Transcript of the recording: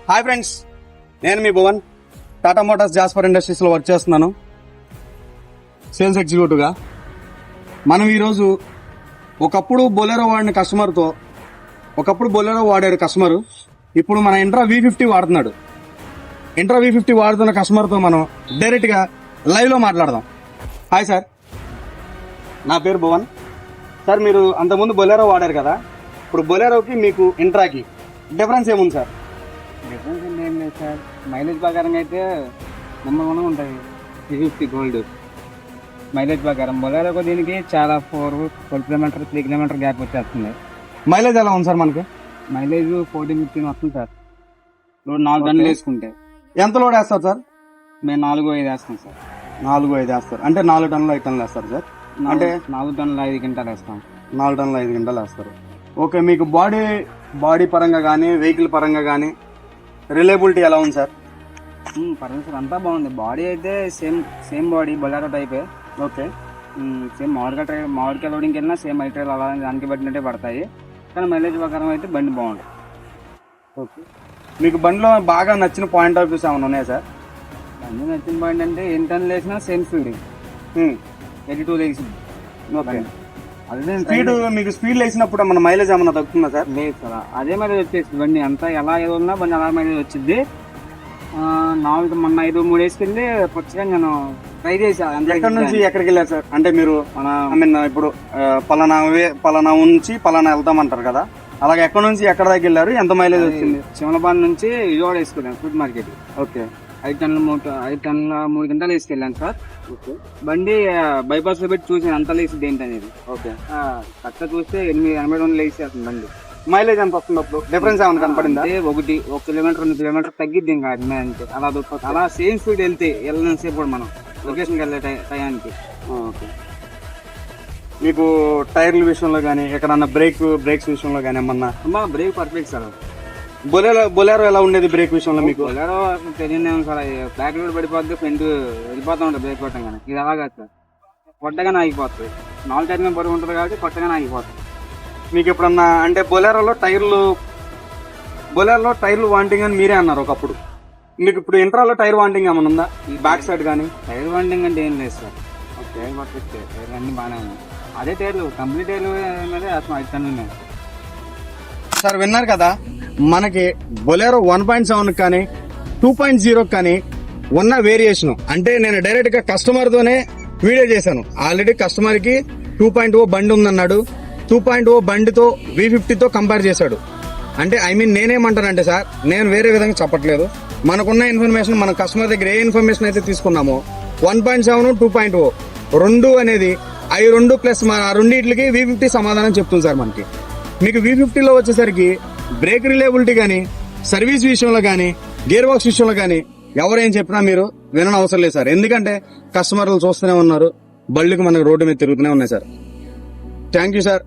Hi friends, నేను మీ Bhuvan. Tata Motors Jasper ఇండస్ట్రీస్లో వర్క్ చేస్తున్నాను సేల్స్ ఎగ్జిక్యూటివ్గా. మనం ఈరోజు ఒకప్పుడు బొలెరో వాడిన కస్టమర్తో, ఒకప్పుడు బొలెరో వాడాడు కస్టమరు, ఇప్పుడు మన ఇంట్రా V50 వాడుతున్నాడు. ఇంట్రా V50 వాడుతున్న కస్టమర్తో మనం డైరెక్ట్గా లైవ్లో మాట్లాడదాం. హాయ్ సార్, నా పేరు భువన్. సార్, మీరు అంతకుముందు బొలెరో వాడారు కదా, ఇప్పుడు బొలెరోకి మీకు ఇంట్రాకి డిఫరెన్స్ ఏముంది సార్? డిఫరెన్స్ ఏం లేదు సార్. మైలేజ్ ప్రకారంగా అయితే నెంబర్ 1 ఉంటుంది V50 గోల్డ్. మైలేజ్ ప్రకారం బొలెరోకి దీనికి చాలా 4 కిలోమీటర్ 3 కిలోమీటర్ గ్యాప్ వచ్చేస్తుంది. మైలేజ్ ఎలా ఉంది సార్ మనకి? మైలేజ్ 14-15 వస్తుంది సార్. ఇప్పుడు 4 టన్నులు వేసుకుంటే. ఎంత లోడ్ వేస్తారు సార్? మేము 4-5 వేస్తాం సార్. 4-5 వేస్తారు అంటే 4 టన్నులు 5 టన్నులు వేస్తారు సార్. అంటే 4 టన్నులు 5 క్వింటాలు వేస్తాం. 4 టన్నులు 5 గంటలు వేస్తారు. ఓకే, మీకు బాడీ పరంగా కానీ వెహికల్ పరంగా కానీ రిలయబిలిటీ ఎలా ఉంది సార్? పర్లేదు సార్, అంతా బాగుంది. బాడీ అయితే సేమ్ బాడీ బొలెరో టైపే. ఓకే, సేమ్ మామిడికాయ లోడింగ్కి వెళ్ళినా సేమ్ ఐట్రైల్ అలా దానికి పట్టినట్టే పడతాయి. కానీ మైలేజ్ ప్రకారం అయితే బండి బాగుంటుంది. ఓకే, మీకు బండిలో బాగా నచ్చిన పాయింట్ ఆఫ్ వ్యూస్ ఏమైనా ఉన్నాయా సార్? బండి నచ్చిన పాయింట్ అంటే 8 టన్నులు వేసినా సేమ్ స్పీడ్ 82 లేచింది. ఓకే, అదే స్పీడ్ మీకు స్పీడ్ వేసినప్పుడు మన మైలేజ్ ఏమైనా తగ్గుతుందా సార్? లేదు సార్, అదే మైలేజ్ వచ్చేసింది. బండి అంతా ఎలా ఏదో ఉన్నా బండి అలా మైలేజ్ వచ్చింది. మొన్న 5-3 వేసుకెళ్ళి కొత్తగా నేను ట్రై చేశాను. ఎక్కడి నుంచి ఎక్కడికి వెళ్ళారు సార్? అంటే మీరు ఇప్పుడు పలానా ఉంచి పలానా వెళ్తామంటారు కదా, అలాగే ఎక్కడి నుంచి ఎక్కడ దాకా వెళ్ళారు? ఎంత మైలేజ్ వచ్చింది? చిమలపాడు నుంచి విజయవాడ వేసుకెళ్ళాను ఫుడ్ మార్కెట్. ఓకే, 5 టన్నుల 3 గంటలు వేసుకెళ్ళాను సార్. ఓకే, బండి బైపాస్ లో పెట్టి చూసాను అంత లేసింది ఏంటనేది. ఓకే, కరెక్ట్ చూస్తే 80-82 లేసేస్తుంది బండి. మైలేజ్ ఎంత వస్తుంది? అప్పుడు డిఫరెన్స్ ఏమైనా కనపడిందా? 1 కిలోమీటర్ 2 కిలోమీటర్ తగ్గిద్ది ఇంకా అంతే. అలా సేమ్ స్పీడ్ వెళ్తే వెళ్ళిన సేపు కూడా మనం లొకేషన్కి వెళ్ళే టయానికి. ఓకే, మీకు టైర్ల విషయంలో కానీ ఎక్కడన్నా బ్రేక్స్ విషయంలో కానీ ఏమన్నా? Break perfect sir. బొలెరో ఎలా ఉండేది బ్రేక్ విషయంలో మీకు? బొలెరో తెలియదు సార్, బ్యాక్ లోడ్ పడిపోద్ది, ఫ్రంట్ వెళ్ళిపోతా ఉంటుంది బ్రేక్ కొట్టగానే. ఇది అలా కాదు సార్, కొట్టగానే ఆగిపోతుంది. 4 టైర్ మీద బరువు ఉంటుంది కాబట్టి కొట్టగానే ఆగిపోతుంది. మీకు ఎప్పుడన్నా అంటే బొలెరోలో టైర్లు వాంటింగ్ అని మీరే అన్నారు ఒకప్పుడు. మీకు ఇప్పుడు ఇంట్రాలో టైర్ వాంటింగ్ ఏమైనా ఉందా? ఈ బ్యాక్ సైడ్ కానీ టైర్ వాంటింగ్ అంటే ఏం లేదు సార్. టైర్ పర్ఫెక్ట్, టైర్ అన్ని బాగానే ఉన్నాయి. అదే టైర్లు కంప్లీట్ టైర్లు మీద 5 టన్నులు ఉన్నాయి సార్. విన్నారు కదా, మనకి బొలెరో 1.7 కానీ 2.0 కానీ ఉన్న వేరియేషన్. అంటే నేను డైరెక్ట్ గా కస్టమర్ తోనే వీడియో చేశాను. ఆల్రెడీ కస్టమర్ కి 2.0 బండి ఉందన్నాడు. 2.0 బండితో V50తో కంపేర్ చేశాడు. అంటే నేనేమంటానంటే సార్, నేను వేరే విధంగా చెప్పట్లేదు. మనకున్న ఇన్ఫర్మేషన్, మన కస్టమర్ దగ్గర ఏ ఇన్ఫర్మేషన్ అయితే తీసుకున్నామో 1.7 2.0 రెండు అనేది అవి 2 ప్లస్ మన రెండింటికి V50 సమాధానం చెప్తుంది సార్. మనకి మీకు V50లో వచ్చేసరికి బ్రేక్ రిలయబిలిటీ కానీ, సర్వీస్ విషయంలో కానీ, గేర్ బాక్స్ విషయంలో కానీ ఎవరేం చెప్పినా మీరు వినడం అవసరం లేదు సార్. ఎందుకంటే కస్టమర్లు చూస్తూనే ఉన్నారు, బళ్ళకి మనకు రోడ్డు మీద తిరుగుతూనే ఉన్నాయి సార్. Thank you sir.